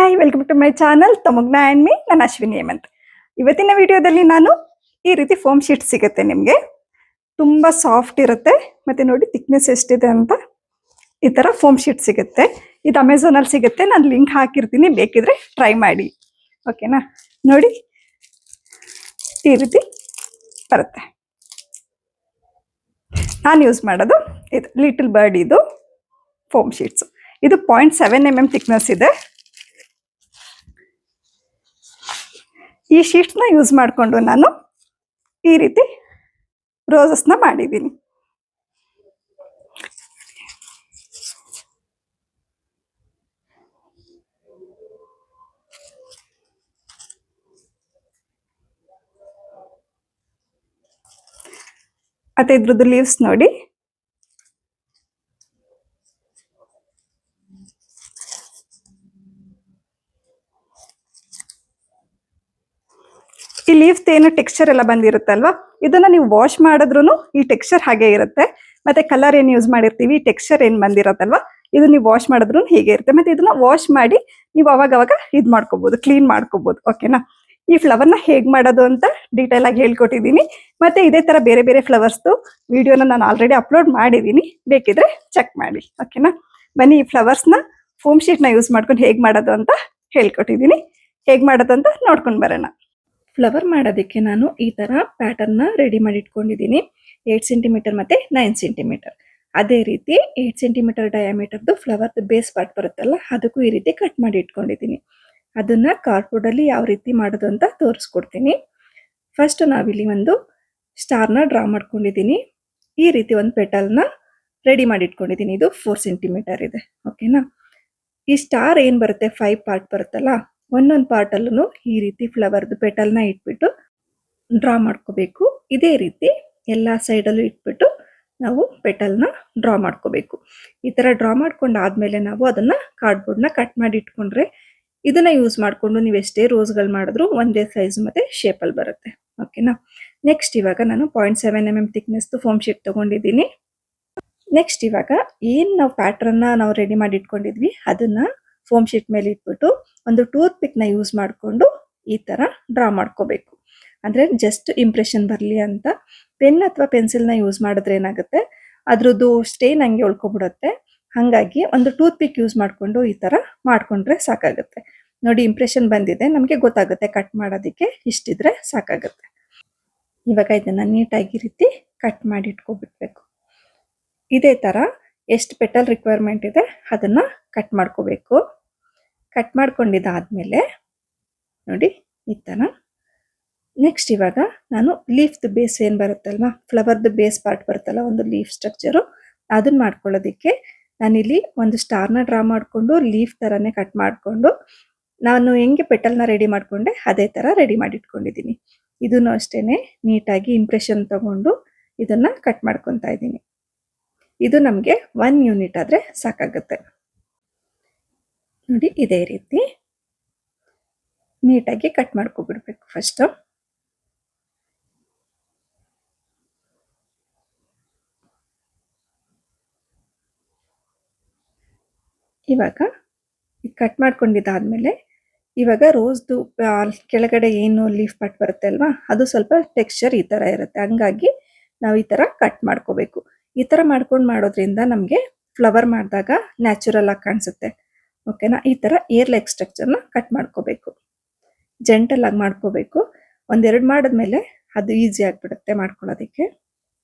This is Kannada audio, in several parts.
Hi, welcome to my channel ತಮಗ್ನ ಆ್ಯಂಡ್ ಮೀ. ನಾನು ಅಶ್ವಿನಿ ಹೇಮಂತ್. ಇವತ್ತಿನ ವಿಡಿಯೋದಲ್ಲಿ ನಾನು ಈ ರೀತಿ ಫೋಮ್ ಶೀಟ್ ಸಿಗುತ್ತೆ ನಿಮಗೆ. ತುಂಬ ಸಾಫ್ಟ್ ಇರುತ್ತೆ ಮತ್ತು ನೋಡಿ ಥಿಕ್ನೆಸ್ ಎಷ್ಟಿದೆ ಅಂತ. ಈ ಥರ ಫೋಮ್ ಶೀಟ್ ಸಿಗುತ್ತೆ. ಇದು ಅಮೆಝಾನಲ್ಲಿ ಸಿಗುತ್ತೆ. ನಾನು ಲಿಂಕ್ ಹಾಕಿರ್ತೀನಿ, ಬೇಕಿದ್ರೆ ಟ್ರೈ ಮಾಡಿ. ಓಕೆನಾ? ನೋಡಿ ಈ ರೀತಿ ಬರುತ್ತೆ. ನಾನು ಯೂಸ್ ಮಾಡೋದು ಇದು ಲಿಟಲ್ ಬರ್ಡ್ ಇದು ಫೋಮ್ ಶೀಟ್ಸು. ಇದು 0.7 mm ಥಿಕ್ನೆಸ್ ಇದೆ. ಈ ಶೀಟ್ಸ್ನ ಯೂಸ್ ಮಾಡಿಕೊಂಡು ನಾನು ಈ ರೀತಿ ರೋಸಸ್ನ ಮಾಡಿದ್ದೀನಿ. ಮತ್ತೆ ಇದ್ರದ್ದು ಲೀವ್ಸ್ ನೋಡಿ. ಈ ಲೀವ್ಸ್ ಏನು ಟೆಕ್ಸ್ಚರ್ ಎಲ್ಲ ಬಂದಿರುತ್ತಲ್ವಾ, ಇದನ್ನ ನೀವು ವಾಶ್ ಮಾಡಿದ್ರು ಈ ಟೆಕ್ಸ್ಚರ್ ಹಾಗೆ ಇರುತ್ತೆ. ಮತ್ತೆ ಕಲರ್ ಏನು ಯೂಸ್ ಮಾಡಿರ್ತೀವಿ, ಟೆಕ್ಸ್ಚರ್ ಏನು ಬಂದಿರತ್ತಲ್ವಾ, ಇದು ನೀವು ವಾಶ್ ಮಾಡಿದ್ರು ಹೀಗೆ ಇರುತ್ತೆ. ಮತ್ತೆ ಇದನ್ನ ವಾಶ್ ಮಾಡಿ ನೀವು ಅವಾಗ ಇದು ಮಾಡ್ಕೋಬಹುದು, ಕ್ಲೀನ್ ಮಾಡ್ಕೋಬಹುದು. ಓಕೆನಾ? ಈ ಫ್ಲವರ್ನ ಹೇಗೆ ಮಾಡೋದು ಅಂತ ಡೀಟೇಲ್ ಆಗಿ ಹೇಳ್ಕೊಟ್ಟಿದ್ದೀನಿ. ಮತ್ತೆ ಇದೇ ತರ ಬೇರೆ ಬೇರೆ ಫ್ಲವರ್ಸ್ದು ವಿಡಿಯೋನ ನಾನು ಆಲ್ರೆಡಿ ಅಪ್ಲೋಡ್ ಮಾಡಿದ್ದೀನಿ, ಬೇಕಿದ್ರೆ ಚೆಕ್ ಮಾಡಿ. ಓಕೆನಾ? ಬನ್ನಿ, ಈ ಫ್ಲವರ್ಸ್ನ ಫೋಮ್ ಶೀಟ್ನ ಯೂಸ್ ಮಾಡ್ಕೊಂಡು ಹೇಗೆ ಮಾಡೋದು ಅಂತ ಹೇಳ್ಕೊಟ್ಟಿದ್ದೀನಿ. ಹೇಗೆ ಮಾಡೋದು ಅಂತ ನೋಡ್ಕೊಂಡು ಬರೋಣ. ಫ್ಲವರ್ ಮಾಡೋದಕ್ಕೆ ನಾನು ಈ ಥರ ಪ್ಯಾಟರ್ನ್ನ ರೆಡಿ ಮಾಡಿ ಇಟ್ಕೊಂಡಿದ್ದೀನಿ. 8 ಸೆಂಟಿಮೀಟರ್ ಮತ್ತು 9 ಸೆಂಟಿಮೀಟರ್. ಅದೇ ರೀತಿ 8 ಸೆಂಟಿಮೀಟರ್ ಡಯಾಮೀಟರ್ದು ಫ್ಲವರ್ದು ಬೇಸ್ ಪಾರ್ಟ್ ಬರುತ್ತಲ್ಲ, ಅದಕ್ಕೂ ಈ ರೀತಿ ಕಟ್ ಮಾಡಿ ಇಟ್ಕೊಂಡಿದ್ದೀನಿ. ಅದನ್ನು ಕಾರ್ಡ್ಬೋರ್ಡಲ್ಲಿ ಯಾವ ರೀತಿ ಮಾಡೋದು ಅಂತ ತೋರಿಸ್ಕೊಡ್ತೀನಿ. ಫಸ್ಟ್ ನಾವಿಲ್ಲಿ ಒಂದು ಸ್ಟಾರ್ನ ಡ್ರಾ ಮಾಡ್ಕೊಂಡಿದ್ದೀನಿ. ಈ ರೀತಿ ಒಂದು ಪೆಟಲ್ನ ರೆಡಿ ಮಾಡಿ ಇಟ್ಕೊಂಡಿದ್ದೀನಿ. ಇದು 4 ಸೆಂಟಿಮೀಟರ್ ಇದೆ. ಓಕೆನಾ? ಈ ಸ್ಟಾರ್ ಏನು ಬರುತ್ತೆ, 5 ಪಾರ್ಟ್ ಬರುತ್ತಲ್ಲ, ಒಂದೊಂದು ಪಾರ್ಟಲ್ಲೂ ಈ ರೀತಿ ಫ್ಲವರ್ದು ಪೆಟಲ್ನ ಇಟ್ಬಿಟ್ಟು ಡ್ರಾ ಮಾಡ್ಕೋಬೇಕು. ಇದೇ ರೀತಿ ಎಲ್ಲ ಸೈಡಲ್ಲೂ ಇಟ್ಬಿಟ್ಟು ನಾವು ಪೆಟಲ್ನ ಡ್ರಾ ಮಾಡ್ಕೋಬೇಕು. ಈ ಥರ ಡ್ರಾ ಮಾಡ್ಕೊಂಡಾದ್ಮೇಲೆ ನಾವು ಅದನ್ನು ಕಾರ್ಡ್ಬೋರ್ಡ್ನ ಕಟ್ ಮಾಡಿ ಇಟ್ಕೊಂಡ್ರೆ ಇದನ್ನ ಯೂಸ್ ಮಾಡಿಕೊಂಡು ನೀವು ಎಷ್ಟೇ ರೋಸ್ಗಳು ಮಾಡಿದ್ರು ಒಂದೇ ಸೈಜ್ ಮತ್ತು ಶೇಪಲ್ಲಿ ಬರುತ್ತೆ. ಓಕೆನಾ? ನೆಕ್ಸ್ಟ್ ಇವಾಗ ನಾನು 0.7 mm ಥಿಕ್ನೆಸ್ದು ಫೋಮ್ ಶೀಟ್ ತೊಗೊಂಡಿದ್ದೀನಿ. ನೆಕ್ಸ್ಟ್ ಇವಾಗ ಏನು ನಾವು ಪ್ಯಾಟ್ರನ್ನ ನಾವು ರೆಡಿ ಮಾಡಿ ಇಟ್ಕೊಂಡಿದ್ವಿ ಅದನ್ನು ಫೋಮ್ ಶೀಟ್ ಮೇಲೆ ಇಟ್ಬಿಟ್ಟು ಒಂದು ಟೂತ್ ಪಿಕ್ನ ಯೂಸ್ ಮಾಡಿಕೊಂಡು ಈ ಥರ ಡ್ರಾ ಮಾಡ್ಕೋಬೇಕು. ಅಂದರೆ ಜಸ್ಟ್ ಇಂಪ್ರೆಷನ್ ಬರಲಿ ಅಂತ. ಪೆನ್ ಅಥವಾ ಪೆನ್ಸಿಲ್ನ ಯೂಸ್ ಮಾಡಿದ್ರೆ ಏನಾಗುತ್ತೆ, ಅದ್ರದ್ದು ಸ್ಟೇನ್ ಹಂಗೆ ಉಳ್ಕೊಬಿಡುತ್ತೆ. ಹಾಗಾಗಿ ಒಂದು ಟೂತ್ ಪಿಕ್ ಯೂಸ್ ಮಾಡಿಕೊಂಡು ಈ ಥರ ಮಾಡಿಕೊಂಡ್ರೆ ಸಾಕಾಗುತ್ತೆ. ನೋಡಿ, ಇಂಪ್ರೆಷನ್ ಬಂದಿದೆ, ನಮಗೆ ಗೊತ್ತಾಗುತ್ತೆ ಕಟ್ ಮಾಡೋದಕ್ಕೆ. ಇಷ್ಟಿದ್ರೆ ಸಾಕಾಗುತ್ತೆ. ಇವಾಗ ಇದನ್ನು ನೀಟಾಗಿ ರೀತಿ ಕಟ್ ಮಾಡಿ ಇಟ್ಕೊಬಿಡ್ಬೇಕು. ಇದೇ ಥರ ಎಷ್ಟು ಪೆಟಲ್ ರಿಕ್ವೈರ್ಮೆಂಟ್ ಇದೆ ಅದನ್ನು ಕಟ್ ಮಾಡ್ಕೋಬೇಕು. ಕಟ್ ಮಾಡ್ಕೊಂಡಿದ್ದಾದಮೇಲೆ ನೋಡಿ ಈ ಥರ. ನೆಕ್ಸ್ಟ್ ಇವಾಗ ನಾನು ಲೀಫ್ದು ಬೇಸ್ ಏನು ಬರುತ್ತಲ್ವ, ಫ್ಲವರ್ದು ಬೇಸ್ ಪಾರ್ಟ್ ಬರುತ್ತಲ್ಲ, ಒಂದು ಲೀಫ್ ಸ್ಟ್ರಕ್ಚರು, ಅದನ್ನು ಮಾಡ್ಕೊಳ್ಳೋದಕ್ಕೆ ನಾನಿಲ್ಲಿ ಒಂದು ಸ್ಟಾರ್ನ ಡ್ರಾ ಮಾಡಿಕೊಂಡು ಲೀಫ್ ಥರನೇ ಕಟ್ ಮಾಡಿಕೊಂಡು ನಾನು ಹೆಂಗೆ ಪೆಟಲ್ನ ರೆಡಿ ಮಾಡಿಕೊಂಡೆ ಅದೇ ಥರ ರೆಡಿ ಮಾಡಿ ಇಟ್ಕೊಂಡಿದ್ದೀನಿ. ಇದನ್ನು ಅಷ್ಟೇ ನೀಟಾಗಿ ಇಂಪ್ರೆಷನ್ ತಗೊಂಡು ಇದನ್ನು ಕಟ್ ಮಾಡ್ಕೊತಾ ಇದ್ದೀನಿ. ಇದು ನಮಗೆ 1 ಯೂನಿಟ್ ಆದರೆ ಸಾಕಾಗುತ್ತೆ. ನೋಡಿ, ಇದೇ ರೀತಿ ನೀಟಾಗಿ ಕಟ್ ಮಾಡ್ಕೊಬಿಡ್ಬೇಕು ಫಸ್ಟು. ಇವಾಗ ಕಟ್ ಮಾಡ್ಕೊಂಡಿದ್ದಾದ್ಮೇಲೆ ಇವಾಗ ರೋಸ್ದು ಕೆಳಗಡೆ ಏನು ಲೀಫ್ ಪಾರ್ಟ್ ಬರುತ್ತೆ ಅಲ್ವಾ, ಅದು ಸ್ವಲ್ಪ ಟೆಕ್ಸ್ಚರ್ ಈ ಥರ ಇರುತ್ತೆ. ಹಂಗಾಗಿ ನಾವು ಈ ಥರ ಕಟ್ ಮಾಡ್ಕೋಬೇಕು. ಈ ಥರ ಮಾಡ್ಕೊಂಡು ಮಾಡೋದ್ರಿಂದ ನಮಗೆ ಫ್ಲವರ್ ಮಾಡಿದಾಗ ನ್ಯಾಚುರಲ್ ಆಗಿ ಕಾಣಿಸುತ್ತೆ. ಓಕೆನಾ? ಈ ಥರ ಏರ್ ಲೈಕ್ ಸ್ಟ್ರಕ್ಚರ್ನ ಕಟ್ ಮಾಡ್ಕೋಬೇಕು. ಜೆಂಟಲ್ ಆಗಿ ಮಾಡ್ಕೋಬೇಕು. ಒಂದೆರಡು ಮಾಡಿದ್ಮೇಲೆ ಅದು ಈಸಿ ಆಗಿಬಿಡುತ್ತೆ ಮಾಡ್ಕೊಳ್ಳೋದಕ್ಕೆ.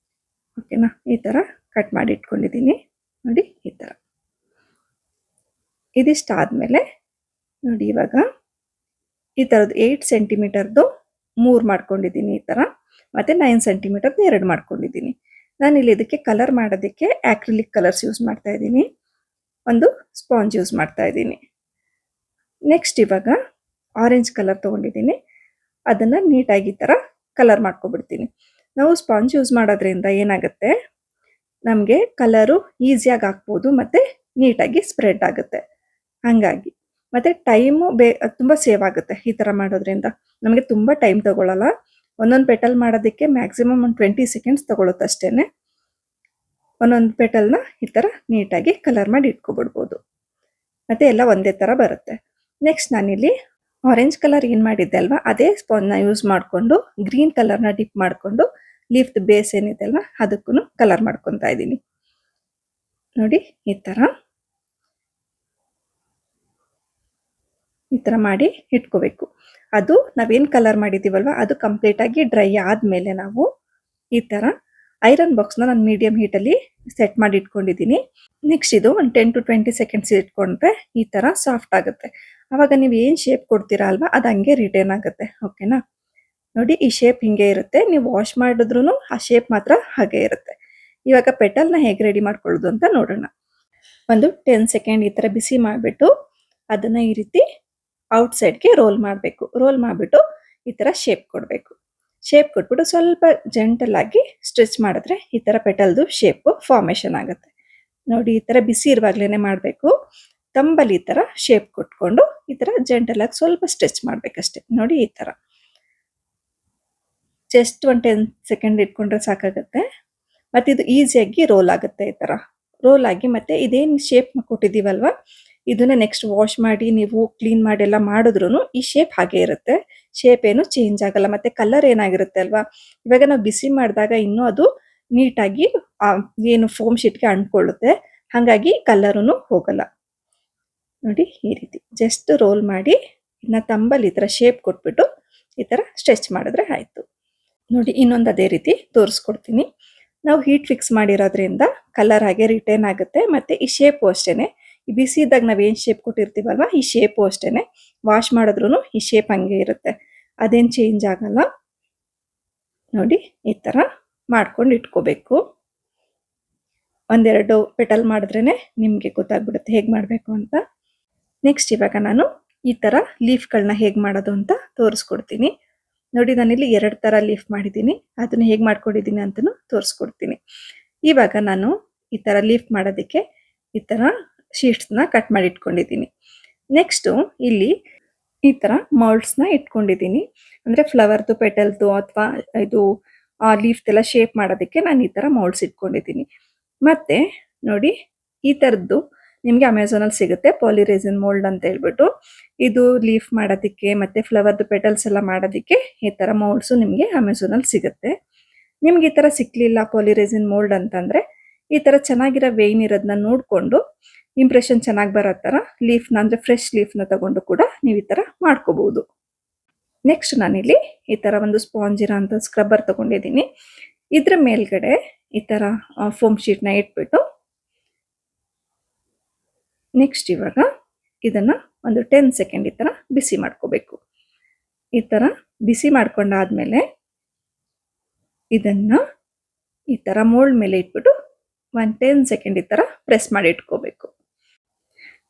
ಓಕೆನಾ? ಈ ಥರ ಕಟ್ ಮಾಡಿ ಇಟ್ಕೊಂಡಿದ್ದೀನಿ. ನೋಡಿ ಈ ಥರ. ಇದಿಷ್ಟಾದಮೇಲೆ ನೋಡಿ ಇವಾಗ ಈ ಥರದ್ದು 8 ಸೆಂಟಿಮೀಟರ್ದು 3 ಮಾಡ್ಕೊಂಡಿದ್ದೀನಿ ಈ ಥರ. ಮತ್ತು 9 ಸೆಂಟಿಮೀಟರ್ದು 2 ಮಾಡ್ಕೊಂಡಿದ್ದೀನಿ. ನಾನಿಲ್ಲಿ ಇದಕ್ಕೆ ಕಲರ್ ಮಾಡೋದಕ್ಕೆ ಆಕ್ರಿಲಿಕ್ ಕಲರ್ಸ್ ಯೂಸ್ ಮಾಡ್ತಾ ಇದ್ದೀನಿ. ಒಂದು ಸ್ಪಾಂಜ್ ಯೂಸ್ ಮಾಡ್ತಾ ಇದ್ದೀನಿ. ನೆಕ್ಸ್ಟ್ ಇವಾಗ ಆರೆಂಜ್ ಕಲರ್ ತೊಗೊಂಡಿದ್ದೀನಿ. ಅದನ್ನು ನೀಟಾಗಿ ಈ ಥರ ಕಲರ್ ಮಾಡ್ಕೊಬಿಡ್ತೀನಿ. ನಾವು ಸ್ಪಾಂಜ್ ಯೂಸ್ ಮಾಡೋದ್ರಿಂದ ಏನಾಗುತ್ತೆ, ನಮಗೆ ಕಲರು ಈಸಿಯಾಗಿ ಹಾಕ್ಬೋದು ಮತ್ತು ನೀಟಾಗಿ ಸ್ಪ್ರೆಡ್ ಆಗುತ್ತೆ. ಹಾಗಾಗಿ ಮತ್ತು ಟೈಮು ತುಂಬ ಸೇವ್ ಆಗುತ್ತೆ ಈ ಥರ ಮಾಡೋದ್ರಿಂದ. ನಮಗೆ ತುಂಬ ಟೈಮ್ ತೊಗೊಳ್ಳಲ್ಲ. ಒಂದೊಂದು ಪೆಟಲ್ ಮಾಡೋದಕ್ಕೆ ಮ್ಯಾಕ್ಸಿಮಮ್ ಒಂದು 20 ಸೆಕೆಂಡ್ಸ್ ತೊಗೊಳುತ್ತೆ ಅಷ್ಟೇ. ಒಂದೊಂದು ಪೆಟಲ್ನ ಈ ಥರ ನೀಟಾಗಿ ಕಲರ್ ಮಾಡಿ ಇಟ್ಕೊಬಿಡ್ಬೋದು. ಮತ್ತು ಎಲ್ಲ ಒಂದೇ ಥರ ಬರುತ್ತೆ. ನೆಕ್ಸ್ಟ್ ನಾನಿಲ್ಲಿ ಆರೆಂಜ್ ಕಲರ್ ಏನು ಮಾಡಿದ್ದೆ ಅಲ್ವಾ ಅದೇ ಸ್ಪಾಂಜ್ನ ಯೂಸ್ ಮಾಡಿಕೊಂಡು ಗ್ರೀನ್ ಕಲರ್ನ ಡಿಪ್ ಮಾಡಿಕೊಂಡು ಲೀಫ್ದ್ ಬೇಸ್ ಏನಿದೆ ಅಲ್ವಾ ಅದಕ್ಕೂ ಕಲರ್ ಮಾಡ್ಕೊತಾ ಇದ್ದೀನಿ. ನೋಡಿ ಈ ಥರ ಮಾಡಿ ಇಟ್ಕೋಬೇಕು. ಅದು ನಾವೇನು ಕಲರ್ ಮಾಡಿದ್ದೀವಲ್ವ ಅದು ಕಂಪ್ಲೀಟಾಗಿ ಡ್ರೈ ಆದಮೇಲೆ ನಾವು ಈ ಥರ ಐರನ್ ಬಾಕ್ಸ್ನ ನಾನು ಮೀಡಿಯಂ ಹೀಟಲ್ಲಿ ಸೆಟ್ ಮಾಡಿ ಇಟ್ಕೊಂಡಿದ್ದೀನಿ. ನೆಕ್ಸ್ಟ್ ಇದು ಒಂದು 10 to 20 ಸೆಕೆಂಡ್ಸ್ ಇಟ್ಕೊಂಡ್ರೆ ಈ ಥರ ಸಾಫ್ಟ್ ಆಗುತ್ತೆ. ಆವಾಗ ನೀವು ಏನು ಶೇಪ್ ಕೊಡ್ತೀರಾ ಅಲ್ವಾ ಅದು ಹಂಗೆ ರಿಟೈನ್ ಆಗುತ್ತೆ. ಓಕೆನಾ? ನೋಡಿ ಈ ಶೇಪ್ ಹಿಂಗೆ ಇರುತ್ತೆ. ನೀವು ವಾಶ್ ಮಾಡಿದ್ರೂ ಆ ಶೇಪ್ ಮಾತ್ರ ಹಾಗೆ ಇರುತ್ತೆ. ಇವಾಗ ಪೆಟಲ್ನ ಹೇಗೆ ರೆಡಿ ಮಾಡ್ಕೊಳ್ಳೋದು ಅಂತ ನೋಡೋಣ. ಒಂದು 10 ಸೆಕೆಂಡ್ ಈ ಥರ ಬಿಸಿ ಮಾಡಿಬಿಟ್ಟು ಅದನ್ನು ಈ ರೀತಿ ಔಟ್ ಸೈಡ್ಗೆ ರೋಲ್ ಮಾಡಬೇಕು. ರೋಲ್ ಮಾಡಿಬಿಟ್ಟು ಈ ಥರ ಶೇಪ್ ಕೊಡಬೇಕು. ಶೇಪ್ ಕೊಟ್ಬಿಟ್ಟು ಸ್ವಲ್ಪ ಜೆಂಟಲ್ ಆಗಿ ಸ್ಟ್ರೆಚ್ ಮಾಡಿದ್ರೆ ಈ ಥರ ಪೆಟಲ್ದು ಶೇಪು ಫಾರ್ಮೇಷನ್ ಆಗುತ್ತೆ. ನೋಡಿ ಈ ಥರ ಬಿಸಿ ಇರುವಾಗಲೇ ಮಾಡಬೇಕು. ತಂಬಲ್ಲಿ ಈ ಥರ ಶೇಪ್ ಕೊಟ್ಕೊಂಡು ಈ ಥರ ಜೆಂಟಲ್ ಆಗಿ ಸ್ವಲ್ಪ ಸ್ಟ್ರೆಚ್ ಮಾಡಬೇಕಷ್ಟೆ. ನೋಡಿ ಈ ಥರ ಜಸ್ಟ್ ಒಂದು 10 ಸೆಕೆಂಡ್ ಇಟ್ಕೊಂಡ್ರೆ ಸಾಕಾಗುತ್ತೆ. ಮತ್ತು ಇದು ಈಸಿಯಾಗಿ ರೋಲ್ ಆಗುತ್ತೆ. ಈ ಥರ ರೋಲ್ ಆಗಿ ಮತ್ತೆ ಇದೇನು ಶೇಪ್ ಕೊಟ್ಟಿದ್ದೀವಲ್ವ ಇದನ್ನ ನೆಕ್ಸ್ಟ್ ವಾಶ್ ಮಾಡಿ ನೀವು ಕ್ಲೀನ್ ಮಾಡಿ ಎಲ್ಲ ಮಾಡಿದ್ರೂ ಈ ಶೇಪ್ ಹಾಗೆ ಇರುತ್ತೆ. ಶೇಪ್ ಏನು ಚೇಂಜ್ ಆಗಲ್ಲ. ಮತ್ತೆ ಕಲರ್ ಏನಾಗಿರುತ್ತೆ ಅಲ್ವಾ ಇವಾಗ ನಾವು ಬಿಸಿ ಮಾಡಿದಾಗ ಇನ್ನೂ ಅದು ನೀಟಾಗಿ ಏನು ಫೋಮ್ ಶೀಟ್ಗೆ ಅಂಟ್ಕೊಳ್ಳುತ್ತೆ. ಹಾಗಾಗಿ ಕಲರೂ ಹೋಗಲ್ಲ. ನೋಡಿ ಈ ರೀತಿ ಜಸ್ಟ್ ರೋಲ್ ಮಾಡಿ ಇನ್ನು ತಂಬಲ್ಲಿ ಈ ಥರ ಶೇಪ್ ಕೊಟ್ಬಿಟ್ಟು ಈ ಥರ ಸ್ಟ್ರೆಚ್ ಮಾಡಿದ್ರೆ ಆಯಿತು. ನೋಡಿ ಇನ್ನೊಂದು ಅದೇ ರೀತಿ ತೋರಿಸ್ಕೊಡ್ತೀನಿ. ನಾವು ಹೀಟ್ ಫಿಕ್ಸ್ ಮಾಡಿರೋದ್ರಿಂದ ಕಲರ್ ಹಾಗೆ ರಿಟೈನ್ ಆಗುತ್ತೆ. ಮತ್ತು ಈ ಶೇಪು ಅಷ್ಟೇ ಈ ಬಿಸಿ ಇದ್ದಾಗ ನಾವೇನು ಶೇಪ್ ಕೊಟ್ಟಿರ್ತೀವಲ್ವ ಈ ಶೇಪು ಅಷ್ಟೇ ವಾಶ್ ಮಾಡಿದ್ರೂ ಈ ಶೇಪ್ ಹಂಗೆ ಇರುತ್ತೆ. ಅದೇನು ಚೇಂಜ್ ಆಗಲ್ಲ. ನೋಡಿ ಈ ಥರ ಮಾಡ್ಕೊಂಡು ಇಟ್ಕೋಬೇಕು. ಒಂದೆರಡು ಪೆಟಲ್ ಮಾಡಿದ್ರೇ ನಿಮಗೆ ಗೊತ್ತಾಗ್ಬಿಡುತ್ತೆ ಹೇಗೆ ಮಾಡಬೇಕು ಅಂತ. ನೆಕ್ಸ್ಟ್ ಇವಾಗ ನಾನು ಈ ಥರ ಲೀಫ್ಗಳನ್ನ ಹೇಗೆ ಮಾಡೋದು ಅಂತ ತೋರಿಸ್ಕೊಡ್ತೀನಿ. ನೋಡಿ ನಾನಿಲ್ಲಿ 2 ಥರ ಲೀಫ್ ಮಾಡಿದ್ದೀನಿ. ಅದನ್ನು ಹೇಗೆ ಮಾಡ್ಕೊಂಡಿದ್ದೀನಿ ಅಂತಲೂ ತೋರಿಸ್ಕೊಡ್ತೀನಿ. ಇವಾಗ ನಾನು ಈ ಥರ ಲೀಫ್ ಮಾಡೋದಕ್ಕೆ ಈ ಥರ ಶೀಟ್ಸ್ನ ಕಟ್ ಮಾಡಿ ಇಟ್ಕೊಂಡಿದ್ದೀನಿ. ನೆಕ್ಸ್ಟು ಇಲ್ಲಿ ಈ ಥರ ಮೌಲ್ಡ್ಸ್ನ ಇಟ್ಕೊಂಡಿದ್ದೀನಿ. ಅಂದರೆ ಫ್ಲವರ್ದು ಪೆಟಲ್ದು ಅಥವಾ ಇದು ಲೀಫ್ದೆಲ್ಲ ಶೇಪ್ ಮಾಡೋದಕ್ಕೆ ನಾನು ಈ ಥರ ಮೌಲ್ಡ್ಸ್ ಇಟ್ಕೊಂಡಿದ್ದೀನಿ. ಮತ್ತು ನೋಡಿ ಈ ಥರದ್ದು ನಿಮಗೆ ಅಮೆಝಾನಲ್ಲಿ ಸಿಗುತ್ತೆ ಪಾಲಿರೇಸಿನ್ ಮೋಲ್ಡ್ ಅಂತ ಹೇಳ್ಬಿಟ್ಟು. ಇದು ಲೀಫ್ ಮಾಡೋದಕ್ಕೆ ಮತ್ತು ಫ್ಲವರ್ದು ಪೆಟಲ್ಸ್ ಎಲ್ಲ ಮಾಡೋದಕ್ಕೆ ಈ ಥರ ಮೌಲ್ಡ್ಸು ನಿಮಗೆ ಅಮೆಝಾನಲ್ಲಿ ಸಿಗುತ್ತೆ. ನಿಮ್ಗೆ ಈ ಥರ ಸಿಕ್ಕಲಿಲ್ಲ ಪಾಲಿರೇಸಿನ್ ಮೋಲ್ಡ್ ಅಂತಂದರೆ ಈ ಥರ ಚೆನ್ನಾಗಿರೋ ವೇಯ್ನ್ ಇರೋದನ್ನ ನೋಡಿಕೊಂಡು ಇಂಪ್ರೆಷನ್ ಚೆನ್ನಾಗಿ ಬರೋ ಥರ ಲೀಫ್ನ ಅಂದರೆ ಫ್ರೆಶ್ ಲೀಫ್ನ ತಗೊಂಡು ಕೂಡ ನೀವು ಈ ಥರ ಮಾಡ್ಕೋಬೋದು. ನೆಕ್ಸ್ಟ್ ನಾನಿಲ್ಲಿ ಈ ಥರ ಒಂದು ಸ್ಪಾಂಜ್ ಇರೋ ಅಂಥ ಸ್ಕ್ರಬ್ಬರ್ ತೊಗೊಂಡಿದ್ದೀನಿ. ಇದ್ರ ಮೇಲ್ಗಡೆ ಈ ಥರ ಫೋಮ್ ಶೀಟ್ನ ಇಟ್ಬಿಟ್ಟು ನೆಕ್ಸ್ಟ್ ಇವಾಗ ಇದನ್ನು ಒಂದು 10 ಸೆಕೆಂಡ್ ಈ ಥರ ಬಿಸಿ ಮಾಡ್ಕೋಬೇಕು. ಈ ಥರ ಬಿಸಿ ಮಾಡ್ಕೊಂಡಾದ್ಮೇಲೆ ಇದನ್ನು ಈ ಥರ ಮೋಲ್ಡ್ ಮೇಲೆ ಇಟ್ಬಿಟ್ಟು ಒಂದು 10 ಸೆಕೆಂಡ್ ಈ ಥರ ಪ್ರೆಸ್ ಮಾಡಿ ಇಟ್ಕೋಬೇಕು.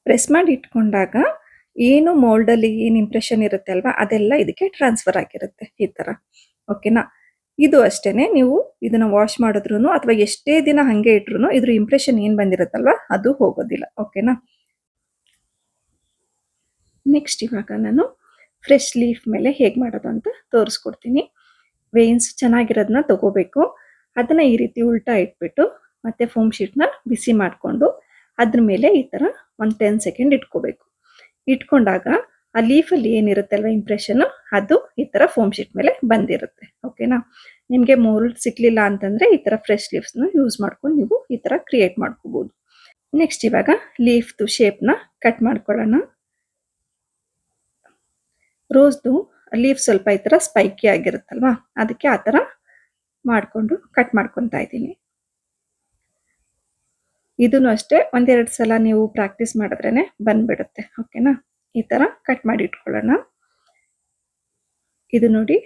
ಪ್ರೆಸ್ ಮಾಡಿ ಇಟ್ಕೊಂಡಾಗ ಏನು ಮೋಲ್ಡಲ್ಲಿ ಏನು ಇಂಪ್ರೆಷನ್ ಇರುತ್ತೆ ಅಲ್ವಾ ಅದೆಲ್ಲ ಇದಕ್ಕೆ ಟ್ರಾನ್ಸ್ಫರ್ ಆಗಿರುತ್ತೆ ಈ ಥರ. ಓಕೆನಾ? ಇದು ಅಷ್ಟೇ ನೀವು ಇದನ್ನು ವಾಶ್ ಮಾಡಿದ್ರೂ ಅಥವಾ ಎಷ್ಟೇ ದಿನ ಹಾಗೆ ಇಟ್ರು ಇದ್ರ ಇಂಪ್ರೆಷನ್ ಏನು ಬಂದಿರುತ್ತಲ್ವ ಅದು ಹೋಗೋದಿಲ್ಲ. ಓಕೆನಾ? ನೆಕ್ಸ್ಟ್ ಇವಾಗ ನಾನು ಫ್ರೆಶ್ ಲೀಫ್ ಮೇಲೆ ಹೇಗೆ ಮಾಡೋದು ಅಂತ ತೋರಿಸ್ಕೊಡ್ತೀನಿ. ವೇನ್ಸ್ ಚೆನ್ನಾಗಿರೋದನ್ನ ತಗೋಬೇಕು. ಅದನ್ನು ಈ ರೀತಿ ಉಲ್ಟಾ ಇಟ್ಬಿಟ್ಟು ಮತ್ತು ಫೋಮ್ ಶೀಟ್ನ ಬಿಸಿ ಮಾಡಿಕೊಂಡು ಅದ್ರ ಮೇಲೆ ಈ ಥರ ಒಂದು 10 ಸೆಕೆಂಡ್ ಇಟ್ಕೋಬೇಕು. ಇಟ್ಕೊಂಡಾಗ ಆ ಲೀಫಲ್ಲಿ ಏನಿರುತ್ತಲ್ವ ಇಂಪ್ರೆಷನ್ನು ಅದು ಈ ಥರ ಫೋಮ್ ಶೀಟ್ ಮೇಲೆ ಬಂದಿರುತ್ತೆ. ಓಕೆನಾ? ನಿಮಗೆ ಮೋಲ್ಡ್ ಸಿಕ್ಕಲಿಲ್ಲ ಅಂತಂದರೆ ಈ ಥರ ಫ್ರೆಶ್ ಲೀವ್ಸ್ನ ಯೂಸ್ ಮಾಡ್ಕೊಂಡು ನೀವು ಈ ಥರ ಕ್ರಿಯೇಟ್ ಮಾಡ್ಕೋಬೋದು. ನೆಕ್ಸ್ಟ್ ಇವಾಗ ಲೀಫ್ದು ಶೇಪ್ನ ಕಟ್ ಮಾಡ್ಕೊಳ್ಳೋಣ. ರೋಸ್ದು ಲೀಫ್ ಸ್ವಲ್ಪ ಈ ಥರ ಸ್ಪೈಕಿ ಆಗಿರುತ್ತಲ್ವ ಅದಕ್ಕೆ ಆ ಥರ ಮಾಡಿಕೊಂಡು ಕಟ್ ಮಾಡ್ಕೊತಾ ಇದ್ದೀನಿ. ಇದನ್ನು ಅಷ್ಟೇ 1-2 ಸಲ ನೀವು ಪ್ರಾಕ್ಟೀಸ್ ಮಾಡಿದ್ರೇ ಬಂದ್ಬಿಡುತ್ತೆ. ಓಕೆನಾ? ಈ ಥರ ಕಟ್ ಮಾಡಿ ಇಟ್ಕೊಳ್ಳೋಣ. ಇದು ನೋಡಿ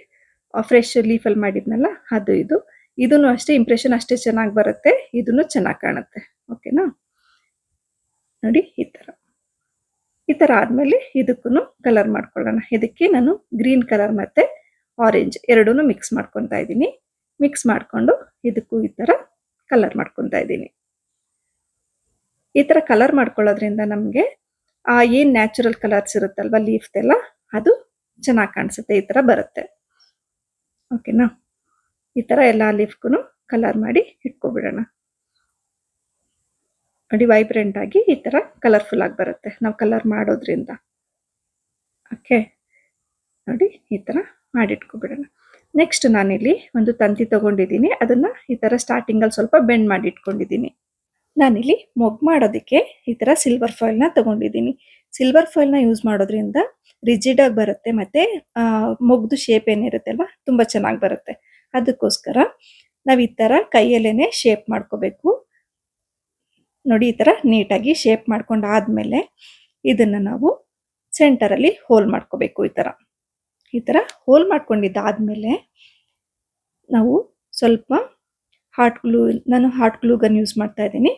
ಫ್ರೆಶ್ ಲೀಫಲ್ಲಿ ಮಾಡಿದ್ನಲ್ಲ ಅದು ಇದನ್ನು ಅಷ್ಟೇ ಇಂಪ್ರೆಷನ್ ಅಷ್ಟೇ ಚೆನ್ನಾಗಿ ಬರುತ್ತೆ. ಇದನ್ನು ಚೆನ್ನಾಗಿ ಕಾಣುತ್ತೆ. ಓಕೆನಾ? ನೋಡಿ ಈ ಥರ ಆದಮೇಲೆ ಇದಕ್ಕೂ ಕಲರ್ ಮಾಡ್ಕೊಳ್ಳೋಣ. ಇದಕ್ಕೆ ನಾನು ಗ್ರೀನ್ ಕಲರ್ ಮತ್ತು ಆರೆಂಜ್ ಎರಡೂ ಮಿಕ್ಸ್ ಮಾಡ್ಕೊತಾ ಇದ್ದೀನಿ. ಮಿಕ್ಸ್ ಮಾಡಿಕೊಂಡು ಇದಕ್ಕೂ ಈ ಥರ ಕಲರ್ ಮಾಡ್ಕೊತಾ ಇದ್ದೀನಿ. ಈ ಥರ ಕಲರ್ ಮಾಡ್ಕೊಳ್ಳೋದ್ರಿಂದ ನಮಗೆ ಏನು ನ್ಯಾಚುರಲ್ ಕಲರ್ಸ್ ಇರುತ್ತಲ್ವ ಲೀಫ್ದೆಲ್ಲ ಅದು ಚೆನ್ನಾಗಿ ಕಾಣಿಸುತ್ತೆ. ಈ ಥರ ಬರುತ್ತೆ. ಓಕೆನಾ? ಈ ಥರ ಎಲ್ಲ ಲೀಫ್ಗೂ ಕಲರ್ ಮಾಡಿ ಇಟ್ಕೊಬಿಡೋಣ. ನೋಡಿ ವೈಬ್ರೆಂಟ್ ಆಗಿ ಈ ಥರ ಕಲರ್ಫುಲ್ ಆಗಿ ಬರುತ್ತೆ ನಾವು ಕಲರ್ ಮಾಡೋದ್ರಿಂದ. ಓಕೆ, ನೋಡಿ ಈ ಥರ ಮಾಡಿಟ್ಕೊಬಿಡೋಣ. ನೆಕ್ಸ್ಟ್ ನಾನಿಲ್ಲಿ ಒಂದು ತಂತಿ ತಗೊಂಡಿದ್ದೀನಿ, ಅದನ್ನು ಈ ಥರ ಸ್ಟಾರ್ಟಿಂಗಲ್ಲಿ ಸ್ವಲ್ಪ ಬೆಂಡ್ ಮಾಡಿ ಇಟ್ಕೊಂಡಿದ್ದೀನಿ. ನಾನಿಲ್ಲಿ ಮೊಗ್ಗು ಮಾಡೋದಕ್ಕೆ ಈ ಥರ ಸಿಲ್ವರ್ ಫಾಯಿಲ್ನ ತಗೊಂಡಿದ್ದೀನಿ. ಸಿಲ್ವರ್ ಫಾಯಿಲ್ನ ಯೂಸ್ ಮಾಡೋದ್ರಿಂದ ರಿಜಿಡ್ ಆಗಿ ಬರುತ್ತೆ, ಮತ್ತು ಮೊಗ್ದು ಶೇಪ್ ಏನಿರುತ್ತೆ ಅಲ್ವಾ ತುಂಬ ಚೆನ್ನಾಗಿ ಬರುತ್ತೆ. ಅದಕ್ಕೋಸ್ಕರ ನಾವು ಈ ಥರ ಕೈಯಲ್ಲೇ ಶೇಪ್ ಮಾಡ್ಕೋಬೇಕು. ನೋಡಿ, ಈ ಥರ ನೀಟಾಗಿ ಶೇಪ್ ಮಾಡ್ಕೊಂಡಾದ್ಮೇಲೆ ಇದನ್ನು ನಾವು ಸೆಂಟರಲ್ಲಿ ಹೋಲ್ ಮಾಡ್ಕೋಬೇಕು. ಈ ಥರ ಹೋಲ್ ಮಾಡ್ಕೊಂಡಿದ್ದಾದಮೇಲೆ ನಾವು ಸ್ವಲ್ಪ ನಾನು ಹಾಟ್ ಗ್ಲೂ ಗನ್ ಯೂಸ್ ಮಾಡ್ತಾ ಇದ್ದೀನಿ.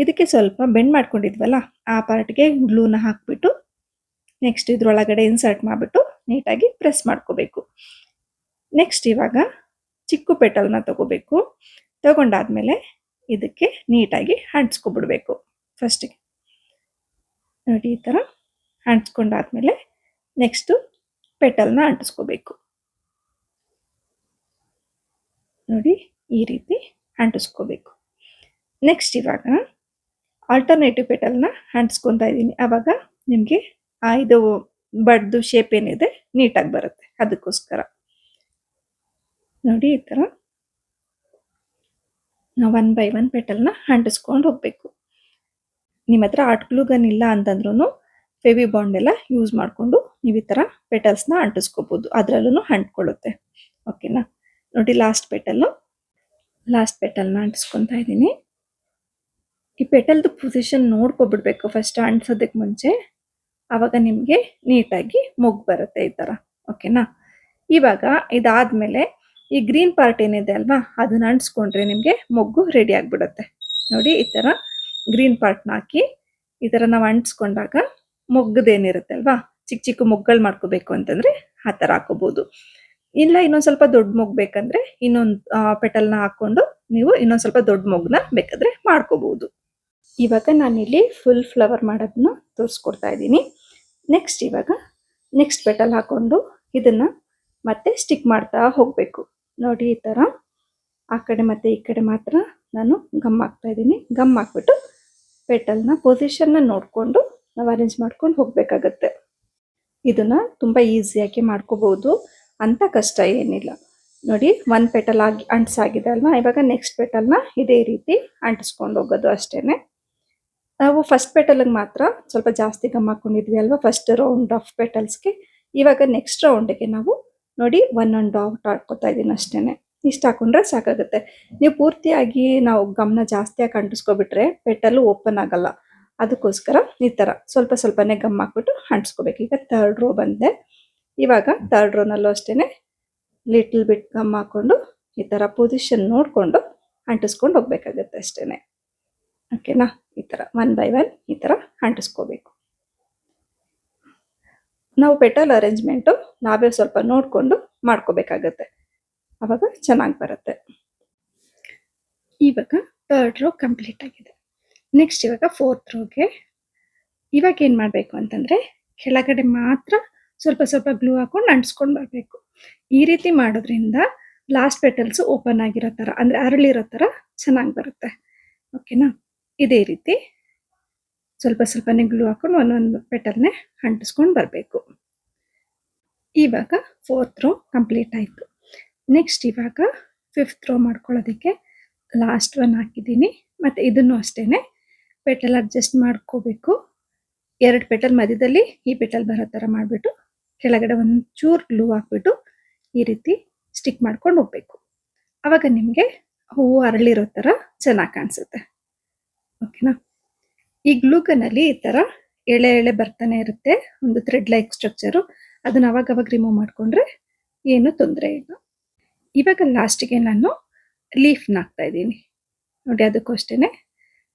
ಇದಕ್ಕೆ ಸ್ವಲ್ಪ ಬೆಂಡ್ ಮಾಡ್ಕೊಂಡಿದ್ವಲ್ಲ ಆ ಪಾರ್ಟ್ಗೆ ಗ್ಲೂನ ಹಾಕ್ಬಿಟ್ಟು ನೆಕ್ಸ್ಟ್ ಇದ್ರೊಳಗಡೆ ಇನ್ಸರ್ಟ್ ಮಾಡಿಬಿಟ್ಟು ನೀಟಾಗಿ ಪ್ರೆಸ್ ಮಾಡ್ಕೋಬೇಕು. ನೆಕ್ಸ್ಟ್ ಇವಾಗ ಚಿಕ್ಕ ಪೆಟಲ್ನ ತಗೋಬೇಕು. ತಗೊಂಡಾದ್ಮೇಲೆ ಇದಕ್ಕೆ ನೀಟಾಗಿ ಅಂಟಿಸ್ಕೊಬಿಡ್ಬೇಕು. ಫಸ್ಟಿಗೆ ನೋಡಿ ಈ ಥರ ಅಂಟಿಸ್ಕೊಂಡಾದ್ಮೇಲೆ ನೆಕ್ಸ್ಟು ಪೆಟಲ್ನ ಅಂಟಿಸ್ಕೋಬೇಕು. ನೋಡಿ ಈ ರೀತಿ ಅಂಟಿಸ್ಕೋಬೇಕು. ನೆಕ್ಸ್ಟ್ ಇವಾಗ ಆಲ್ಟರ್ನೇಟಿವ್ ಪೆಟಲ್ನ ಅಂಟಿಸ್ಕೊತಾ ಇದ್ದೀನಿ. ಆವಾಗ ನಿಮಗೆ ಇದು ಬಡ್ದು ಶೇಪ್ ಏನಿದೆ ನೀಟಾಗಿ ಬರುತ್ತೆ. ಅದಕ್ಕೋಸ್ಕರ ನೋಡಿ ಈ ಥರ ನಾವು 1 by 1 ಪೆಟಲ್ನ ಅಂಟಿಸ್ಕೊಂಡು ಹೋಗಬೇಕು. ನಿಮ್ಮ ಹತ್ರ ಆರ್ಟ್ ಗ್ಲೂ ಗನ್ ಇಲ್ಲ ಅಂತಂದ್ರೂ ಫೆವಿ ಬಾಂಡ್ ಎಲ್ಲ ಯೂಸ್ ಮಾಡಿಕೊಂಡು ನೀವು ಈ ಥರ ಪೆಟಲ್ಸ್ನ ಅಂಟಿಸ್ಕೋಬೋದು, ಅದರಲ್ಲೂ ಅಂಟ್ಕೊಳ್ಳುತ್ತೆ. ಓಕೆನಾ, ನೋಡಿ ಲಾಸ್ಟ್ ಪೆಟಲ್ನ ಅಂಟಿಸ್ಕೊತಾ ಇದ್ದೀನಿ. ಈ ಪೆಟಲ್ದು ಪೊಸಿಷನ್ ನೋಡ್ಕೊಬಿಡ್ಬೇಕು ಫಸ್ಟ್ ಅಂಟಿಸೋದಕ್ಕೆ ಮುಂಚೆ, ಆವಾಗ ನಿಮಗೆ ನೀಟಾಗಿ ಮೊಗ್ಗು ಬರುತ್ತೆ ಈ ಥರ. ಓಕೆನಾ, ಇವಾಗ ಇದಾದಮೇಲೆ ಈ ಗ್ರೀನ್ ಪಾರ್ಟ್ ಏನಿದೆ ಅಲ್ವಾ ಅದನ್ನ ಅಂಟಿಸ್ಕೊಂಡ್ರೆ ನಿಮಗೆ ಮೊಗ್ಗು ರೆಡಿ ಆಗಿಬಿಡುತ್ತೆ. ನೋಡಿ ಈ ಥರ ಗ್ರೀನ್ ಪಾರ್ಟ್ನ ಹಾಕಿ ಈ ಥರ ನಾವು ಅಂಟಿಸ್ಕೊಂಡಾಗ ಮೊಗ್ಗದೇನಿರುತ್ತೆ ಅಲ್ವಾ, ಚಿಕ್ಕ ಚಿಕ್ಕ ಮೊಗ್ಗಳು ಮಾಡ್ಕೋಬೇಕು ಅಂತಂದರೆ ಆ ಥರ ಹಾಕೋಬೋದು. ಇಲ್ಲ ಇನ್ನೊಂದು ಸ್ವಲ್ಪ ದೊಡ್ಡ ಮೊಗ್ಗು ಬೇಕಂದರೆ ಇನ್ನೊಂದು ಪೆಟಲ್ನ ಹಾಕ್ಕೊಂಡು ನೀವು ಇನ್ನೊಂದು ಸ್ವಲ್ಪ ದೊಡ್ಡ ಮೊಗ್ಗನ್ನ ಬೇಕಾದರೆ ಮಾಡ್ಕೋಬೋದು. ಇವಾಗ ನಾನಿಲ್ಲಿ ಫುಲ್ ಫ್ಲವರ್ ಮಾಡೋದನ್ನ ತೋರಿಸ್ಕೊಡ್ತಾ ಇದ್ದೀನಿ. ನೆಕ್ಸ್ಟ್ ಪೆಟಲ್ ಹಾಕ್ಕೊಂಡು ಇದನ್ನು ಮತ್ತೆ ಸ್ಟಿಕ್ ಮಾಡ್ತಾ ಹೋಗಬೇಕು. ನೋಡಿ ಈ ಥರ ಆ ಕಡೆ ಮತ್ತು ಈ ಕಡೆ ಮಾತ್ರ ನಾನು ಗಮ್ ಹಾಕ್ತಾ ಇದ್ದೀನಿ. ಗಮ್ ಹಾಕ್ಬಿಟ್ಟು ಪೆಟಲ್ನ ಪೊಸಿಷನ್ನ ನೋಡಿಕೊಂಡು ನಾವು ಅರೇಂಜ್ ಮಾಡ್ಕೊಂಡು ಹೋಗಬೇಕಾಗತ್ತೆ. ಇದನ್ನು ತುಂಬ ಈಸಿಯಾಗಿ ಮಾಡ್ಕೋಬೋದು, ಅಂಥ ಕಷ್ಟ ಏನಿಲ್ಲ. ನೋಡಿ 1 ಪೆಟಲ್ ಅಂಟಿಸಾಗಿದೆ ಅಲ್ವಾ, ಇವಾಗ ನೆಕ್ಸ್ಟ್ ಪೆಟಲ್ನ ಇದೇ ರೀತಿ ಅಂಟಿಸ್ಕೊಂಡು ಹೋಗೋದು ಅಷ್ಟೇ. ನಾವು ಫಸ್ಟ್ ಪೆಟಲ್ಗೆ ಮಾತ್ರ ಸ್ವಲ್ಪ ಜಾಸ್ತಿ ಗಮ್ ಹಾಕ್ಕೊಂಡಿದ್ವಿ ಅಲ್ವಾ ಫಸ್ಟ್ ರೌಂಡ್ ಆಫ್ ಪೆಟಲ್ಸ್ಗೆ. ಇವಾಗ ನೆಕ್ಸ್ಟ್ ರೌಂಡಿಗೆ ನಾವು ನೋಡಿ 1 ಡಾಟ್ ಹಾಕ್ಕೋತಾ ಇದ್ದೀನಿ ಅಷ್ಟೇ. ಇಷ್ಟು ಹಾಕೊಂಡ್ರೆ ಸಾಕಾಗುತ್ತೆ. ನೀವು ಪೂರ್ತಿಯಾಗಿ ನಾವು ಗಮ್ನ ಜಾಸ್ತಿ ಹಾಕಿ ಅಂಟಿಸ್ಕೊಬಿಟ್ರೆ ಪೆಟಲ್ಲು ಓಪನ್ ಆಗಲ್ಲ. ಅದಕ್ಕೋಸ್ಕರ ಈ ಥರ ಸ್ವಲ್ಪನೇ ಗಮ್ ಹಾಕ್ಬಿಟ್ಟು ಅಂಟಿಸ್ಕೋಬೇಕು. ಈಗ 3rd ರೋ ಬಂದೆ. ಇವಾಗ 3rd ರೋನಲ್ಲೂ ಅಷ್ಟೇ ಲಿಟಲ್ ಬಿಟ್ ಗಮ್ ಹಾಕ್ಕೊಂಡು ಈ ಥರ ಪೊಸಿಷನ್ ನೋಡಿಕೊಂಡು ಅಂಟಿಸ್ಕೊಂಡು ಹೋಗ್ಬೇಕಾಗತ್ತೆ ಅಷ್ಟೇ. ಓಕೆನಾ, ಈ ಥರ 1 by 1 ಈ ಥರ ಅಂಟಿಸ್ಕೋಬೇಕು. ನಾವು ಪೆಟಲ್ ಅರೇಂಜ್ಮೆಂಟು ನಾವೇ ಸ್ವಲ್ಪ ನೋಡಿಕೊಂಡು ಮಾಡ್ಕೋಬೇಕಾಗತ್ತೆ, ಆವಾಗ ಚೆನ್ನಾಗಿ ಬರುತ್ತೆ. ಇವಾಗ 3rd ರೋ ಕಂಪ್ಲೀಟ್ ಆಗಿದೆ. ನೆಕ್ಸ್ಟ್ ಇವಾಗ 4th ರೋಗೆ ಇವಾಗ ಏನು ಮಾಡಬೇಕು ಅಂತಂದರೆ ಕೆಳಗಡೆ ಮಾತ್ರ ಸ್ವಲ್ಪ ಗ್ಲೂ ಹಾಕೊಂಡು ಅಂಟಿಸ್ಕೊಂಡು ಬರಬೇಕು. ಈ ರೀತಿ ಮಾಡೋದ್ರಿಂದ ಲಾಸ್ಟ್ ಪೆಟಲ್ಸು ಓಪನ್ ಆಗಿರೋ ಥರ ಅಂದರೆ ಅರಳಿರೋ ಥರ ಚೆನ್ನಾಗಿ ಬರುತ್ತೆ. ಓಕೆನಾ, ಇದೇ ರೀತಿ ಸ್ವಲ್ಪನೇ ಗ್ಲೂ ಹಾಕೊಂಡು ಒಂದೊಂದು ಪೆಟಲ್ನೇ ಅಂಟಿಸ್ಕೊಂಡು ಬರಬೇಕು. ಇವಾಗ 4th ರೋ ಕಂಪ್ಲೀಟ್ ಆಯಿತು. ನೆಕ್ಸ್ಟ್ ಇವಾಗ 5th ರೋ ಮಾಡ್ಕೊಳ್ಳೋದಕ್ಕೆ ಲಾಸ್ಟ್ 1 ಹಾಕಿದ್ದೀನಿ. ಮತ್ತು ಇದನ್ನು ಅಷ್ಟೇ ಪೆಟಲ್ ಅಡ್ಜಸ್ಟ್ ಮಾಡ್ಕೋಬೇಕು. 2 ಪೆಟಲ್ ಮಧ್ಯದಲ್ಲಿ ಈ ಪೆಟಲ್ ಬರೋ ಥರ ಮಾಡಿಬಿಟ್ಟು ಕೆಳಗಡೆ ಒಂಚೂರು ಗ್ಲೂ ಹಾಕ್ಬಿಟ್ಟು ಈ ರೀತಿ ಸ್ಟಿಕ್ ಮಾಡ್ಕೊಂಡು ಹೋಗಬೇಕು. ಆವಾಗ ನಿಮಗೆ ಹೂವು ಅರಳಿರೋ ಥರ ಚೆನ್ನಾಗಿ ಕಾಣಿಸುತ್ತೆ. ಓಕೆನಾ, ಈ ಗ್ಲೂಗನಲ್ಲಿ ಈ ಥರ ಎಳೆ ಬರ್ತಾನೆ ಇರುತ್ತೆ, ಒಂದು ಥ್ರೆಡ್ ಲೈಕ್ ಸ್ಟ್ರಕ್ಚರು. ಅದನ್ನು ಅವಾಗ ರಿಮೂವ್ ಮಾಡಿಕೊಂಡ್ರೆ ಏನು ತೊಂದರೆ ಇಲ್ಲ. ಇವಾಗ ಲಾಸ್ಟಿಗೆ ನಾನು ಲೀಫ್ನ ಹಾಕ್ತಾ ಇದ್ದೀನಿ. ನೋಡಿ ಅದಕ್ಕೂ ಅಷ್ಟೇ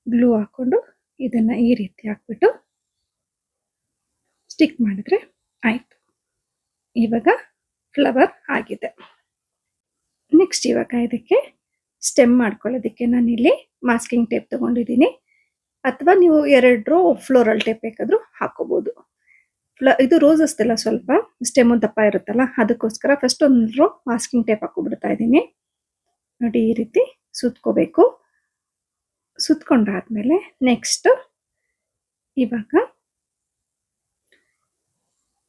ಗ್ಲೂ ಹಾಕ್ಕೊಂಡು ಇದನ್ನು ಈ ರೀತಿ ಹಾಕ್ಬಿಟ್ಟು ಸ್ಟಿಕ್ ಮಾಡಿದ್ರೆ ಆಯಿತು. ಇವಾಗ ಫ್ಲವರ್ ಆಗಿದೆ. ನೆಕ್ಸ್ಟ್ ಇವಾಗ ಇದಕ್ಕೆ ಸ್ಟೆಮ್ ಮಾಡ್ಕೊಳ್ಳೋದಕ್ಕೆ ನಾನಿಲ್ಲಿ ಮಾಸ್ಕಿಂಗ್ ಟೇಪ್ ತೊಗೊಂಡಿದ್ದೀನಿ, ಅಥವಾ ನೀವು 2 ರೋ ಫ್ಲೋರಲ್ ಟೇಪ್ ಬೇಕಾದರೂ ಹಾಕೋಬೋದು. ಇದು ರೋಸಸ್ದೆಲ್ಲ ಸ್ವಲ್ಪ ಸ್ಟೆಮ್ಮು ದಪ್ಪ ಇರುತ್ತಲ್ಲ, ಅದಕ್ಕೋಸ್ಕರ ಫಸ್ಟ್ 1 ರೋ ಮಾಸ್ಕಿಂಗ್ ಟೇಪ್ ಹಾಕೊಬಿಡ್ತಾ ಇದ್ದೀನಿ. ನೋಡಿ ಈ ರೀತಿ ಸುತ್ಕೋಬೇಕು. ಸುತ್ಕೊಂಡಾದ್ಮೇಲೆ ನೆಕ್ಸ್ಟ್ ಇವಾಗ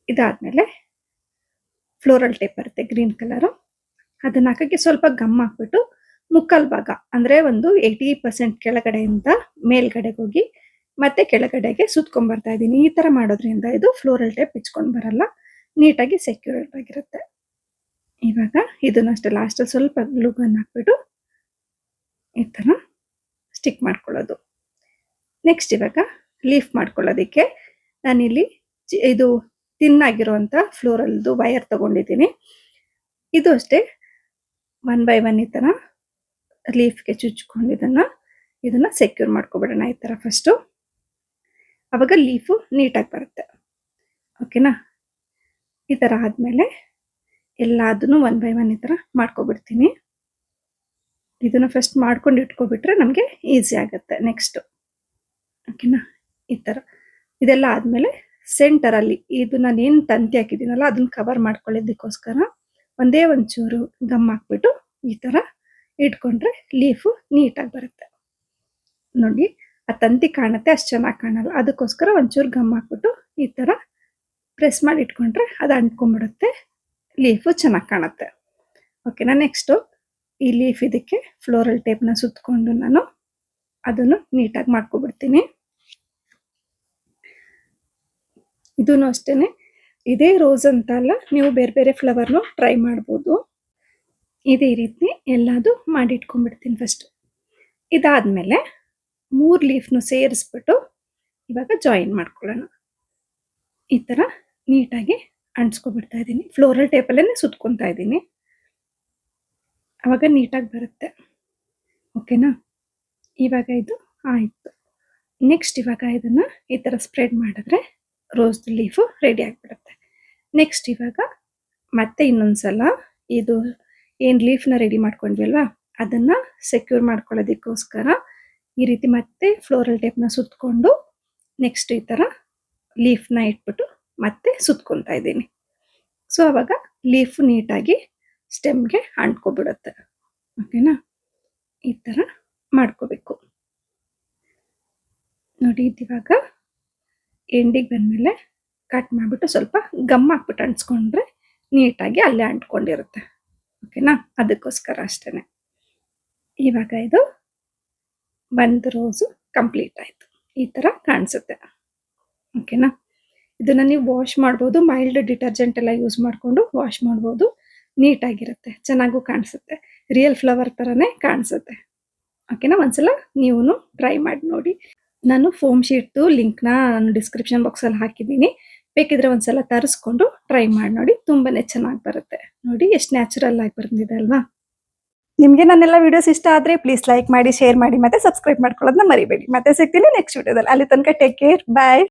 ಇದಾದ್ಮೇಲೆ ಫ್ಲೋರಲ್ ಟೇಪ್ ಬರುತ್ತೆ ಗ್ರೀನ್ ಕಲರು, ಅದನ್ನ ಹಾಕಕ್ಕೆ ಸ್ವಲ್ಪ ಗಮ್ ಹಾಕ್ಬಿಟ್ಟು ಮುಕ್ಕಾಲ್ ಭಾಗ ಅಂದ್ರೆ ಒಂದು 80% ಕೆಳಗಡೆಯಿಂದ ಮೇಲ್ಗಡೆಗೆ ಹೋಗಿ ಮತ್ತೆ ಕೆಳಗಡೆಗೆ ಸುತ್ಕೊಂಡ್ ಬರ್ತಾ ಇದ್ದೀನಿ. ಈ ತರ ಮಾಡೋದ್ರಿಂದ ಇದು ಫ್ಲೋರಲ್ ಟೇಪ್ ಬಿಚ್ಕೊಂಡ್ ಬರಲ್ಲ, ನೀಟಾಗಿ ಸೆಕ್ಯೂರ್ ಆಗಿರುತ್ತೆ. ಇವಾಗ ಇದನ್ನಷ್ಟೇ ಲಾಸ್ಟ್ ಸ್ವಲ್ಪ ಗ್ಲೂ ಗನ್ ಹಾಕ್ಬಿಟ್ಟು ಈ ತರ ಸ್ಟಿಕ್ ಮಾಡ್ಕೊಳ್ಳೋದು. ನೆಕ್ಸ್ಟ್ ಇವಾಗ ಲೀಫ್ ಮಾಡ್ಕೊಳ್ಳೋದಿಕ್ಕೆ ನಾನಿಲ್ಲಿ ಇದು ತಿನ್ನಾಗಿರುವಂತ ಫ್ಲೋರಲ್ದು ವೈರ್ ತಗೊಂಡಿದ್ದೀನಿ. ಇದು ಅಷ್ಟೇ 1 by 1 ಈ ತರ ಲೀಫ್ಗೆ ಚುಚ್ಕೊಂಡು ಇದನ್ನ ಸೆಕ್ಯೂರ್ ಮಾಡ್ಕೊಬಿಡೋಣ ಈ ತರ ಫಸ್ಟು. ಅವಾಗ ಲೀಫು ನೀಟಾಗಿ ಬರುತ್ತೆ. ಓಕೆನಾ? ಈ ತರ ಆದ್ಮೇಲೆ ಎಲ್ಲದನ್ನು 1 by 1 ಈ ತರ ಮಾಡ್ಕೊಬಿಡ್ತೀನಿ. ಇದನ್ನ ಫಸ್ಟ್ ಮಾಡ್ಕೊಂಡು ಇಟ್ಕೊಬಿಟ್ರೆ ನಮಗೆ ಈಸಿ ಆಗುತ್ತೆ ನೆಕ್ಸ್ಟ್. ಓಕೆನಾ? ಈ ತರ ಇದೆಲ್ಲ ಆದ್ಮೇಲೆ ಸೆಂಟರ್ ಅಲ್ಲಿ ಇದು ನಾನು ಏನು ತಂತಿ ಹಾಕಿದ್ದೀನಲ್ಲ ಅದನ್ನ ಕವರ್ ಮಾಡ್ಕೊಳ್ಳೋದಕ್ಕೋಸ್ಕರ ಒಂದೇ ಒಂಚೂರು ಗಮ್ ಹಾಕ್ಬಿಟ್ಟು ಈ ತರ ಇಟ್ಕೊಂಡ್ರೆ ಲೀಫು ನೀಟಾಗಿ ಬರುತ್ತೆ. ನೋಡಿ ಆ ತಂತಿ ಕಾಣುತ್ತೆ, ಅಷ್ಟು ಚೆನ್ನಾಗಿ ಕಾಣಲ್ಲ, ಅದಕ್ಕೋಸ್ಕರ ಒಂಚೂರು ಗಮ್ ಹಾಕ್ಬಿಟ್ಟು ಈ ತರ ಪ್ರೆಸ್ ಮಾಡಿ ಇಟ್ಕೊಂಡ್ರೆ ಅದು ಅಂಟ್ಕೊಂಡ್ಬಿಡುತ್ತೆ, ಲೀಫು ಚೆನ್ನಾಗಿ ಕಾಣುತ್ತೆ. ಓಕೆನಾ? ನೆಕ್ಸ್ಟು ಈ ಲೀಫ್ ಇದಕ್ಕೆ ಫ್ಲೋರಲ್ ಟೇಪ್ನ ಸುತ್ತಕೊಂಡು ನಾನು ಅದನ್ನು ನೀಟಾಗಿ ಮಾಡ್ಕೊಬಿಡ್ತೀನಿ. ಇದೂ ಅಷ್ಟೇನೆ, ಇದೇ ರೋಸ್ ಅಂತ ಅಲ್ಲ, ನೀವು ಬೇರೆ ಬೇರೆ ಫ್ಲವರ್ನು ಟ್ರೈ ಮಾಡ್ಬೋದು. ಇದೇ ರೀತಿ ಎಲ್ಲದು ಮಾಡಿಟ್ಕೊಂಡ್ಬಿಡ್ತೀನಿ ಫಸ್ಟ್. ಇದಾದ್ಮೇಲೆ 3 ಲೀಫ್ನು ಸೇರಿಸ್ಬಿಟ್ಟು ಇವಾಗ ಜಾಯಿನ್ ಮಾಡ್ಕೊಳ್ಳೋಣ. ಈ ತರ ನೀಟಾಗಿ ಅಂಟಿಸ್ಕೊಬಿಡ್ತಾ ಇದ್ದೀನಿ, ಫ್ಲೋರಲ್ ಟೇಪಲ್ಲೇ ಸುತ್ಕೊತಾ ಇದ್ದೀನಿ, ಅವಾಗ ನೀಟಾಗಿ ಬರುತ್ತೆ. ಓಕೆನಾ? ಇವಾಗ ಇದು ಆಯಿತು. ನೆಕ್ಸ್ಟ್ ಇವಾಗ ಇದನ್ನ ಈ ತರ ಸ್ಪ್ರೆಡ್ ಮಾಡಿದ್ರೆ ರೋಸ್ ಲೀಫು ರೆಡಿ ಆಗಿಬಿಡುತ್ತೆ. ನೆಕ್ಸ್ಟ್ ಇವಾಗ ಮತ್ತೆ ಇನ್ನೊಂದ್ಸಲ ಇದು ಏನು ಲೀಫ್ನ ರೆಡಿ ಮಾಡ್ಕೊಂಡ್ವಿ ಅಲ್ವಾ, ಅದನ್ನ ಸೆಕ್ಯೂರ್ ಮಾಡ್ಕೊಳ್ಳೋದಕ್ಕೋಸ್ಕರ ಈ ರೀತಿ ಮತ್ತೆ ಫ್ಲೋರಲ್ ಟೇಪ್ನ ಸುತ್ತಕೊಂಡು ನೆಕ್ಸ್ಟ್ ಈ ತರ ಲೀಫ್ನ ಇಟ್ಬಿಟ್ಟು ಮತ್ತೆ ಸುತ್ಕೊತಾ ಇದ್ದೀನಿ. ಸೊ ಅವಾಗ ಲೀಫ್ ನೀಟಾಗಿ ಸ್ಟೆಮ್ಗೆ ಅಂಟ್ಕೊಬಿಡುತ್ತೆ. ಓಕೆನಾ? ಈ ತರ ಮಾಡ್ಕೋಬೇಕು. ನೋಡಿ ಇವಾಗ ಎಂಡಿಗೆ ಬಂದಮೇಲೆ ಕಟ್ ಮಾಡಿಬಿಟ್ಟು ಸ್ವಲ್ಪ ಗಮ್ ಹಾಕ್ಬಿಟ್ಟು ಅಂಟಿಸ್ಕೊಂಡ್ರೆ ನೀಟಾಗಿ ಅಲ್ಲೇ ಅಂಟ್ಕೊಂಡಿರುತ್ತೆ. ಓಕೆನಾ? ಅದಕ್ಕೋಸ್ಕರ ಅಷ್ಟೇ. ಇವಾಗ ಇದು 1 ರೋಸು ಕಂಪ್ಲೀಟ್ ಆಯಿತು, ಈ ಥರ ಕಾಣಿಸುತ್ತೆ. ಓಕೆನಾ? ಇದನ್ನು ನೀವು ವಾಶ್ ಮಾಡ್ಬೋದು, ಮೈಲ್ಡ್ ಡಿಟರ್ಜೆಂಟ್ ಎಲ್ಲ ಯೂಸ್ ಮಾಡಿಕೊಂಡು ವಾಶ್ ಮಾಡ್ಬೋದು, ನೀಟಾಗಿರುತ್ತೆ, ಚೆನ್ನಾಗೂ ಕಾಣಿಸುತ್ತೆ, ರಿಯಲ್ ಫ್ಲವರ್ ಥರನೇ ಕಾಣಿಸುತ್ತೆ. ಓಕೆನಾ? ಒಂದ್ಸಲ ನೀವು ಟ್ರೈ ಮಾಡಿ ನೋಡಿ. ನಾನು ಫೋಮ್ ಶೀಟ್ದು ಲಿಂಕ್ನ ನಾನು ಡಿಸ್ಕ್ರಿಪ್ಷನ್ ಬಾಕ್ಸಲ್ಲಿ ಹಾಕಿದ್ದೀನಿ, ಬೇಕಿದ್ರೆ ಒಂದ್ಸಲ ತರಿಸ್ಕೊಂಡು ಟ್ರೈ ಮಾಡಿ ನೋಡಿ, ತುಂಬಾನೇ ಚೆನ್ನಾಗಿ ಬರುತ್ತೆ. ನೋಡಿ ಎಷ್ಟು ನ್ಯಾಚುರಲ್ ಆಗಿ ಬಂದಿದೆ ಅಲ್ವಾ? ನಿಮಗೆ ನನ್ನೆಲ್ಲ ವಿಡಿಯೋಸ್ ಇಷ್ಟ ಆದರೆ ಪ್ಲೀಸ್ ಲೈಕ್ ಮಾಡಿ, ಶೇರ್ ಮಾಡಿ, ಮತ್ತೆ ಸಬ್ಸ್ಕ್ರೈಬ್ ಮಾಡ್ಕೊಳ್ಳೋದನ್ನ ಮರಿಬೇಡಿ. ಮತ್ತೆ ಸಿಗ್ತೀನಿ ನೆಕ್ಸ್ಟ್ ವಿಡಿಯೋದಲ್ಲಿ. ಅಲ್ಲಿ ತನಕ ಟೇಕ್ ಕೇರ್, ಬಾಯ್.